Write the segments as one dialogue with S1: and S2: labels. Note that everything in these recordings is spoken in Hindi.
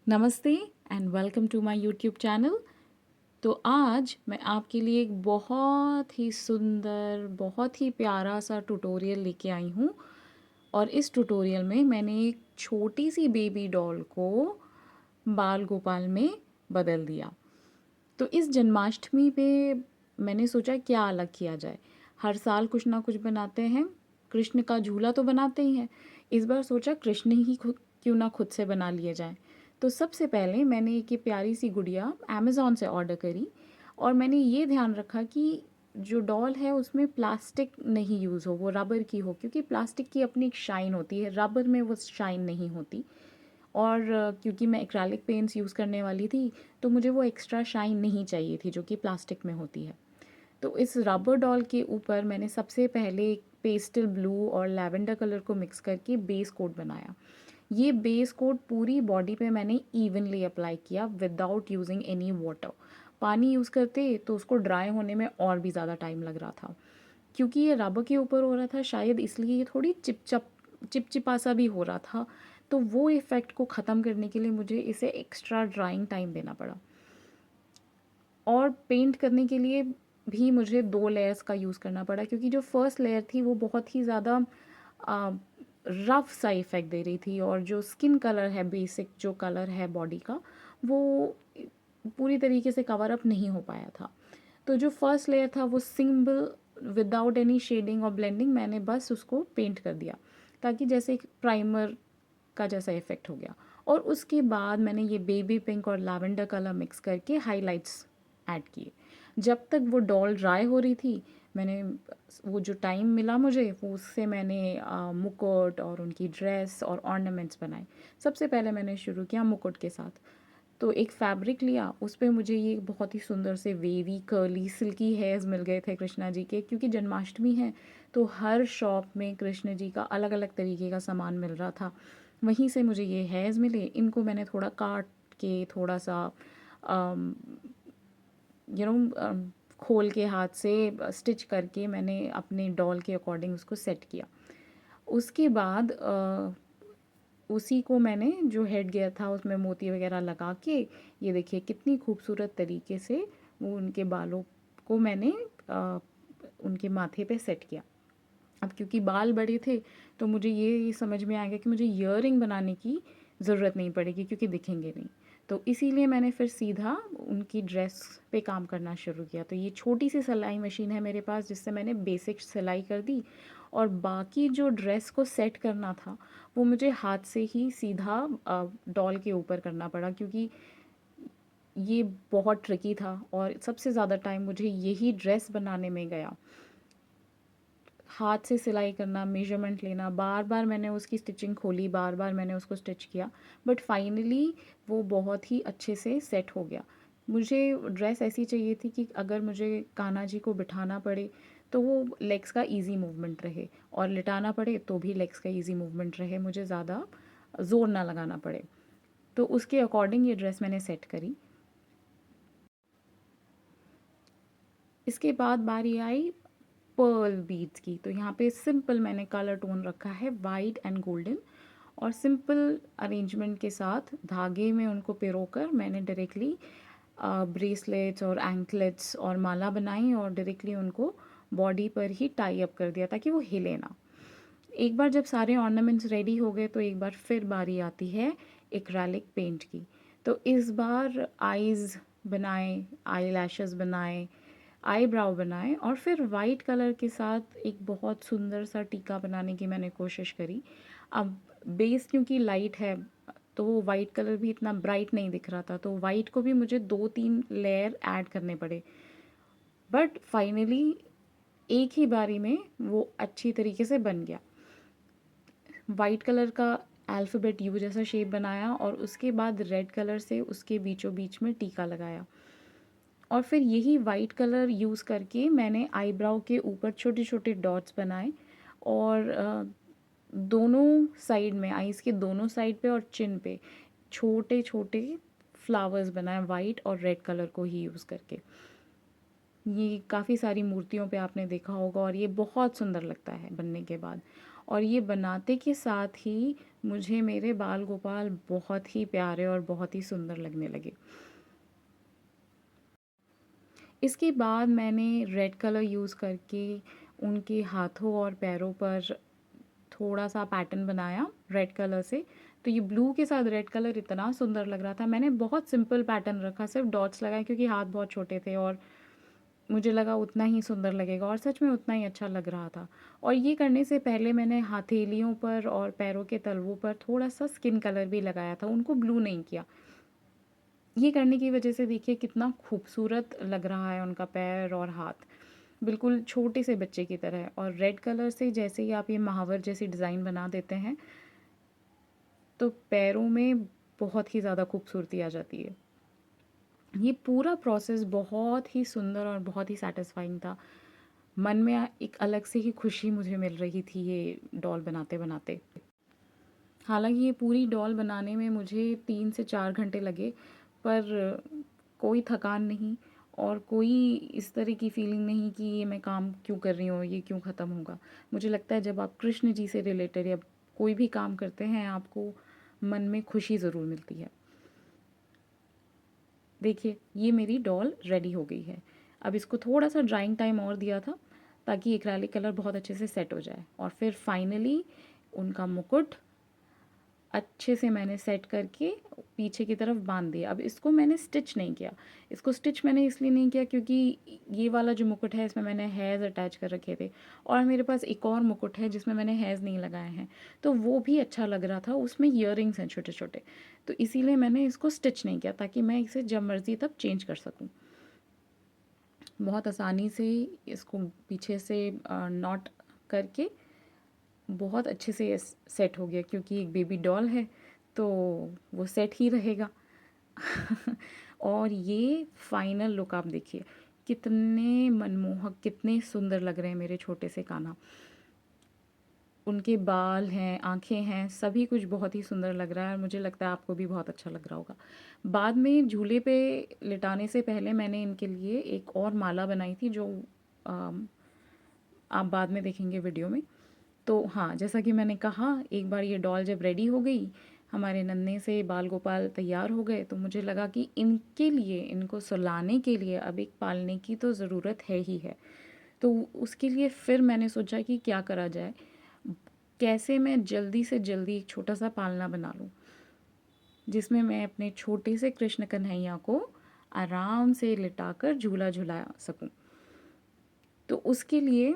S1: नमस्ते and welcome to my YouTube channel. तो आज मैं आपके लिए एक बहुत ही सुंदर, बहुत ही प्यारा सा ट्यूटोरियल लेके आई हूँ। और इस ट्यूटोरियल में मैंने एक छोटी सी बेबी डॉल को बाल गोपाल में बदल दिया। तो इस जन्माष्टमी पे मैंने सोचा क्या अलग किया जाए। हर साल कुछ ना कुछ बनाते हैं, कृष्ण का झूला तो बनाते ही हैं। इस बार सोचा कृष्ण ही खुद क्यों ना खुद से बना लिए जाए। तो सबसे पहले मैंने एक ये प्यारी सी गुड़िया अमेज़ॉन से ऑर्डर करी। और मैंने ये ध्यान रखा कि जो डॉल है उसमें प्लास्टिक नहीं यूज़ हो, वो रबर की हो, क्योंकि प्लास्टिक की अपनी एक शाइन होती है, रबर में वो शाइन नहीं होती। और क्योंकि मैं एक्रेलिक पेंट्स यूज़ करने वाली थी तो मुझे वो एक्स्ट्रा शाइन नहीं चाहिए थी जो कि प्लास्टिक में होती है। तो इस रबर डॉल के ऊपर मैंने सबसे पहले पेस्टल ब्लू और लैवेंडर कलर को मिक्स करके बेस कोट बनाया। ये बेस कोट पूरी बॉडी पे मैंने इवनली अप्लाई किया विदाउट यूजिंग एनी वाटर। पानी यूज़ करते तो उसको ड्राई होने में और भी ज़्यादा टाइम लग रहा था। क्योंकि ये रबर के ऊपर हो रहा था शायद इसलिए ये थोड़ी चिपचिपा सा भी हो रहा था। तो वो इफ़ेक्ट को ख़त्म करने के लिए मुझे इसे एक्स्ट्रा ड्राइंग टाइम देना पड़ा। और पेंट करने के लिए भी मुझे 2 लेयर्स का यूज़ करना पड़ा, क्योंकि जो फर्स्ट लेयर थी वो बहुत ही ज़्यादा रफ़ सा इफ़ेक्ट दे रही थी। और जो स्किन कलर है, बेसिक जो कलर है बॉडी का, वो पूरी तरीके से कवर अप नहीं हो पाया था। तो जो फर्स्ट लेयर था वो सिंपल विदाउट एनी शेडिंग और ब्लेंडिंग मैंने बस उसको पेंट कर दिया, ताकि जैसे एक प्राइमर का जैसा इफ़ेक्ट हो गया। और उसके बाद मैंने ये बेबी पिंक और लैवेंडर कलर मिक्स करके हाइलाइट्स ऐड किए। जब तक वो डॉल ड्राई हो रही थी, मैंने वो जो टाइम मिला मुझे वो उससे मैंने मुकुट और उनकी ड्रेस और ऑर्नामेंट्स बनाए। सबसे पहले मैंने शुरू किया मुकुट के साथ। तो एक फैब्रिक लिया, उस पे मुझे ये बहुत ही सुंदर से वेवी कर्ली सिल्की हेयर्स मिल गए थे कृष्णा जी के, क्योंकि जन्माष्टमी है तो हर शॉप में कृष्ण जी का अलग अलग तरीके का सामान मिल रहा था। वहीं से मुझे ये हेयर्स मिले, इनको मैंने थोड़ा काट के थोड़ा सा यू नो खोल के हाथ से स्टिच करके मैंने अपने डॉल के अकॉर्डिंग उसको सेट किया। उसके बाद उसी को मैंने जो हेड गियर था उसमें मोती वगैरह लगा के, ये देखिए कितनी खूबसूरत तरीके से वो उनके बालों को मैंने उनके माथे पे सेट किया। अब क्योंकि बाल बड़े थे तो मुझे ये समझ में आ गया कि मुझे ईयरिंग बनाने की ज़रूरत नहीं पड़ेगी, क्योंकि दिखेंगे नहीं। तो इसीलिए मैंने फिर सीधा उनकी ड्रेस पे काम करना शुरू किया। तो ये छोटी सी सिलाई मशीन है मेरे पास, जिससे मैंने बेसिक सिलाई कर दी। और बाकी जो ड्रेस को सेट करना था वो मुझे हाथ से ही सीधा डॉल के ऊपर करना पड़ा, क्योंकि ये बहुत ट्रिकी था और सबसे ज़्यादा टाइम मुझे यही ड्रेस बनाने में गया। हाथ से सिलाई करना, मेजरमेंट लेना, बार बार मैंने उसकी स्टिचिंग खोली, बार बार मैंने उसको स्टिच किया, बट फाइनली वो बहुत ही अच्छे से सेट हो गया। मुझे ड्रेस ऐसी चाहिए थी कि अगर मुझे कान्हा जी को बिठाना पड़े तो वो लेग्स का इजी मूवमेंट रहे, और लिटाना पड़े तो भी लेग्स का इजी मूवमेंट रहे, मुझे ज़्यादा ज़ोर ना लगाना पड़े। तो उसके अकॉर्डिंग ये ड्रेस मैंने सेट करी। इसके बाद बारी आई पर्ल बीड्स की। तो यहाँ पे सिंपल मैंने कलर टोन रखा है वाइट एंड गोल्डन, और सिंपल अरेंजमेंट के साथ धागे में उनको पिरोकर मैंने डायरेक्टली ब्रेसलेट्स और एंकलेट्स और माला बनाई, और डायरेक्टली उनको बॉडी पर ही टाई अप कर दिया ताकि वो हिले ना। एक बार जब सारे ऑर्नामेंट्स रेडी हो गए तो एक बार फिर बारी आती है एक्रेलिक पेंट की। तो इस बार आईज़ बनाए, आई लैशेस बनाए, आईब्राव बनाए, और फिर वाइट कलर के साथ एक बहुत सुंदर सा टीका बनाने की मैंने कोशिश करी। अब बेस क्योंकि लाइट है तो वो वाइट कलर भी इतना ब्राइट नहीं दिख रहा था, तो वाइट को भी मुझे 2-3 लेयर ऐड करने पड़े। बट फाइनली एक ही बारी में वो अच्छी तरीके से बन गया। वाइट कलर का अल्फ़ाबेट यू जैसा शेप बनाया, और उसके बाद रेड कलर से उसके बीचों बीच में टीका लगाया। और फिर यही वाइट कलर यूज़ करके मैंने आईब्राव के ऊपर छोटे छोटे डॉट्स बनाए, और दोनों साइड में, आईज़ के दोनों साइड पे और चिन पे छोटे छोटे फ्लावर्स बनाए वाइट और रेड कलर को ही यूज़ करके। ये काफ़ी सारी मूर्तियों पे आपने देखा होगा, और ये बहुत सुंदर लगता है बनने के बाद। और ये बनाते के साथ ही मुझे मेरे बाल गोपाल बहुत ही प्यारे और बहुत ही सुंदर लगने लगे। इसके बाद मैंने रेड कलर यूज़ करके उनके हाथों और पैरों पर थोड़ा सा पैटर्न बनाया रेड कलर से। तो ये ब्लू के साथ रेड कलर इतना सुंदर लग रहा था। मैंने बहुत सिंपल पैटर्न रखा, सिर्फ डॉट्स लगाए क्योंकि हाथ बहुत छोटे थे और मुझे लगा उतना ही सुंदर लगेगा, और सच में उतना ही अच्छा लग रहा था। और ये करने से पहले मैंने हथेलियों पर और पैरों के तलवों पर थोड़ा सा स्किन कलर भी लगाया था, उनको ब्लू नहीं किया। ये करने की वजह से देखिए कितना खूबसूरत लग रहा है उनका पैर और हाथ, बिल्कुल छोटे से बच्चे की तरह है। और रेड कलर से जैसे ही आप ये महावर जैसी डिज़ाइन बना देते हैं तो पैरों में बहुत ही ज़्यादा खूबसूरती आ जाती है। ये पूरा प्रोसेस बहुत ही सुंदर और बहुत ही सैटिस्फाइंग था। मन में एक अलग से ही खुशी मुझे मिल रही थी ये डॉल बनाते-बनाते। हालाँकि ये पूरी डॉल बनाने में मुझे 3 से 4 घंटे लगे, पर कोई थकान नहीं और कोई इस तरह की फीलिंग नहीं कि ये मैं काम क्यों कर रही हूँ, ये क्यों ख़त्म होगा। मुझे लगता है जब आप कृष्ण जी से रिलेटेड या कोई भी काम करते हैं, आपको मन में खुशी ज़रूर मिलती है। देखिए, ये मेरी डॉल रेडी हो गई है। अब इसको थोड़ा-सा ड्राइंग टाइम और दिया था ताकि एक्रेलिक कलर बहुत अच्छे से सेट हो जाए, और फिर फाइनली उनका मुकुट अच्छे से मैंने सेट करके पीछे की तरफ बांध दिया। अब इसको मैंने स्टिच नहीं किया। इसको स्टिच मैंने इसलिए नहीं किया क्योंकि ये वाला जो मुकुट है इसमें मैंने हेयर्स अटैच कर रखे थे, और मेरे पास एक और मुकुट है जिसमें मैंने हेयर्स नहीं लगाए हैं, तो वो भी अच्छा लग रहा था। उसमें ईयरिंग्स हैं छोटे-छोटे, तो इसीलिए मैंने इसको स्टिच नहीं किया ताकि मैं इसे जब मर्ज़ी तब चेंज कर सकूँ। बहुत आसानी से इसको पीछे से नॉट करके बहुत अच्छे से ये सेट हो गया, क्योंकि एक बेबी डॉल है तो वो सेट ही रहेगा। और ये फाइनल लुक आप देखिए, कितने मनमोहक, कितने सुंदर लग रहे हैं मेरे छोटे से कान्हा। उनके बाल हैं, आँखें हैं, सभी कुछ बहुत ही सुंदर लग रहा है, और मुझे लगता है आपको भी बहुत अच्छा लग रहा होगा। बाद में झूले पे लिटाने से पहले मैंने इनके लिए एक और माला बनाई थी जो अम, आप बाद में देखेंगे वीडियो में। तो हाँ, जैसा कि मैंने कहा, एक बार ये डॉल जब रेडी हो गई, हमारे नन्हे से बाल गोपाल तैयार हो गए, तो मुझे लगा कि इनके लिए, इनको सुलाने के लिए अब एक पालने की तो ज़रूरत है ही है। तो उसके लिए फिर मैंने सोचा कि क्या करा जाए, कैसे मैं जल्दी से जल्दी एक छोटा सा पालना बना लूँ जिसमें मैं अपने छोटे से कृष्ण कन्हैया को आराम से लिटाकर झूला झुला सकूँ। तो उसके लिए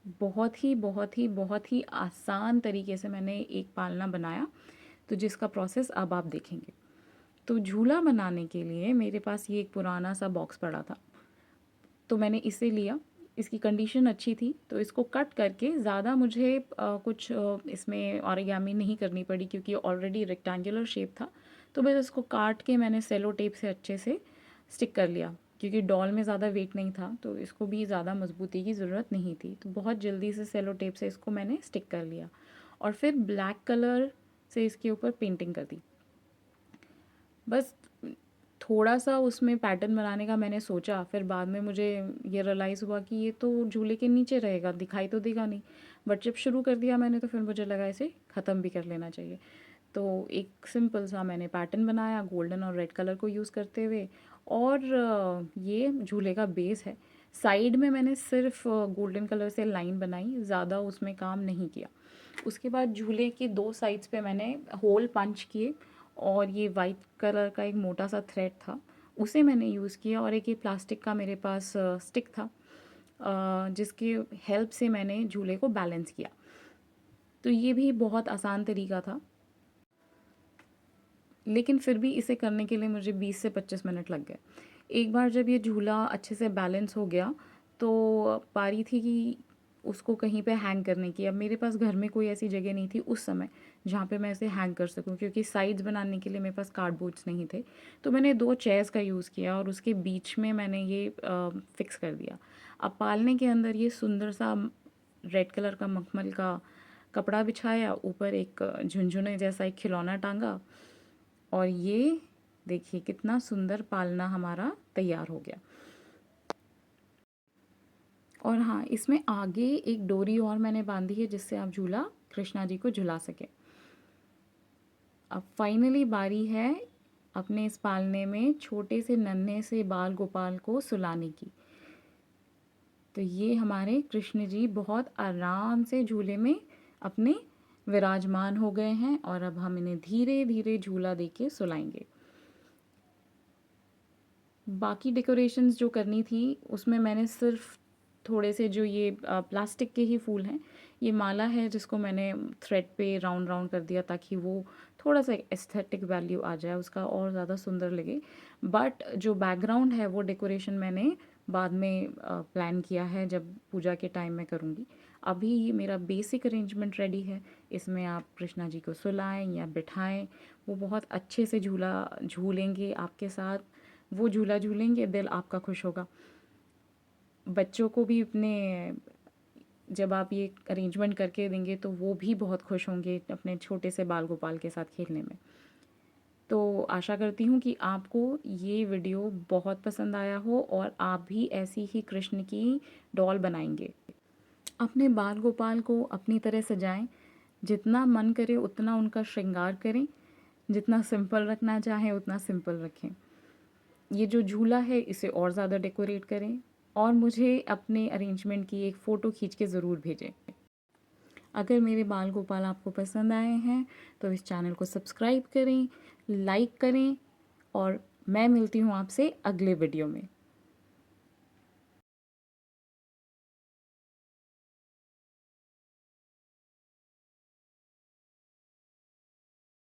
S1: बहुत ही आसान तरीके से मैंने एक पालना बनाया, तो जिसका प्रोसेस अब आप देखेंगे। तो झूला बनाने के लिए मेरे पास ये एक पुराना सा बॉक्स पड़ा था, तो मैंने इसे लिया। इसकी कंडीशन अच्छी थी तो इसको कट करके, ज़्यादा मुझे कुछ इसमें ऑरिगेमी नहीं करनी पड़ी क्योंकि ऑलरेडी रेक्टेंगुलर शेप था। तो बस इसको काट के मैंने सेलो टेप से अच्छे से स्टिक कर लिया, क्योंकि डॉल में ज़्यादा वेट नहीं था तो इसको भी ज़्यादा मजबूती की ज़रूरत नहीं थी। तो बहुत जल्दी से सेलो टेप से इसको मैंने स्टिक कर लिया, और फिर ब्लैक कलर से इसके ऊपर पेंटिंग कर दी। बस थोड़ा-सा उसमें पैटर्न बनाने का मैंने सोचा, फिर बाद में मुझे ये रियलाइज़ हुआ कि ये तो झूले के नीचे रहेगा, दिखाई तो देगा नहीं। बट जब शुरू कर दिया मैंने तो फिर मुझे लगा इसे ख़त्म भी कर लेना चाहिए। तो एक सिंपल सा मैंने पैटर्न बनाया गोल्डन और रेड कलर को यूज़ करते हुए, और ये झूले का बेस है। साइड में मैंने सिर्फ गोल्डन कलर से लाइन बनाई, ज़्यादा उसमें काम नहीं किया। उसके बाद झूले के 2 साइड्स पे मैंने होल पंच किए, और ये वाइट कलर का एक मोटा सा थ्रेड था, उसे मैंने यूज़ किया, और एक ये प्लास्टिक का मेरे पास स्टिक था, जिसकी हेल्प से मैंने झूले को बैलेंस किया। तो ये भी बहुत आसान तरीका था, लेकिन फिर भी इसे करने के लिए मुझे 20 से 25 मिनट लग गए। एक बार जब ये झूला अच्छे से बैलेंस हो गया, तो पारी थी कि उसको कहीं पे हैंग करने की। अब मेरे पास घर में कोई ऐसी जगह नहीं थी उस समय जहाँ पे मैं इसे हैंग कर सकूँ, क्योंकि साइड्स बनाने के लिए मेरे पास कार्डबोर्ड्स नहीं थे। तो मैंने 2 चेयर्स का यूज़ किया और उसके बीच में मैंने ये फ़िक्स कर दिया। अब पालने के अंदर ये सुंदर सा रेड कलर का मखमल का कपड़ा बिछाया, ऊपर एक झुनझुने जैसा एक खिलौना टाँगा, और ये देखिए कितना सुंदर पालना हमारा तैयार हो गया। और हाँ, इसमें आगे एक डोरी और मैंने बांधी है जिससे आप झूला कृष्णा जी को झुला सकें। अब फाइनली बारी है अपने इस पालने में छोटे से नन्हे से बाल गोपाल को सुलाने की। तो ये हमारे कृष्ण जी बहुत आराम से झूले में अपने विराजमान हो गए हैं और अब हम इन्हें धीरे धीरे झूला देके सुलाएंगे। बाकी डेकोरेशंस जो करनी थी उसमें मैंने सिर्फ थोड़े से जो ये प्लास्टिक के ही फूल हैं, ये माला है जिसको मैंने थ्रेड पे राउंड राउंड कर दिया ताकि वो थोड़ा सा एस्थेटिक वैल्यू आ जाए उसका और ज़्यादा सुंदर लगे। बट जो बैकग्राउंड है वो डेकोरेशन मैंने बाद में प्लान किया है जब पूजा के टाइम मैं करूँगी। अभी ये मेरा बेसिक अरेंजमेंट रेडी है। इसमें आप कृष्णा जी को सुलाएं या बिठाएं, वो बहुत अच्छे से झूला झूलेंगे आपके साथ। वो झूला झूलेंगे, दिल आपका खुश होगा। बच्चों को भी अपने जब आप ये अरेंजमेंट करके देंगे तो वो भी बहुत खुश होंगे अपने छोटे से बाल गोपाल के साथ खेलने में। तो आशा करती हूँ कि आपको ये वीडियो बहुत पसंद आया हो और आप भी ऐसी ही कृष्ण की डॉल बनाएंगे। अपने बाल गोपाल को अपनी तरह सजाएं, जितना मन करे उतना उनका श्रृंगार करें, जितना सिंपल रखना चाहें उतना सिंपल रखें। ये जो झूला है इसे और ज़्यादा डेकोरेट करें और मुझे अपने अरेंजमेंट की एक फ़ोटो खींच के ज़रूर भेजें। अगर मेरे बाल गोपाल आपको पसंद आए हैं तो इस चैनल को सब्सक्राइब करें, लाइक करें और मैं मिलती हूँ आपसे अगले वीडियो में।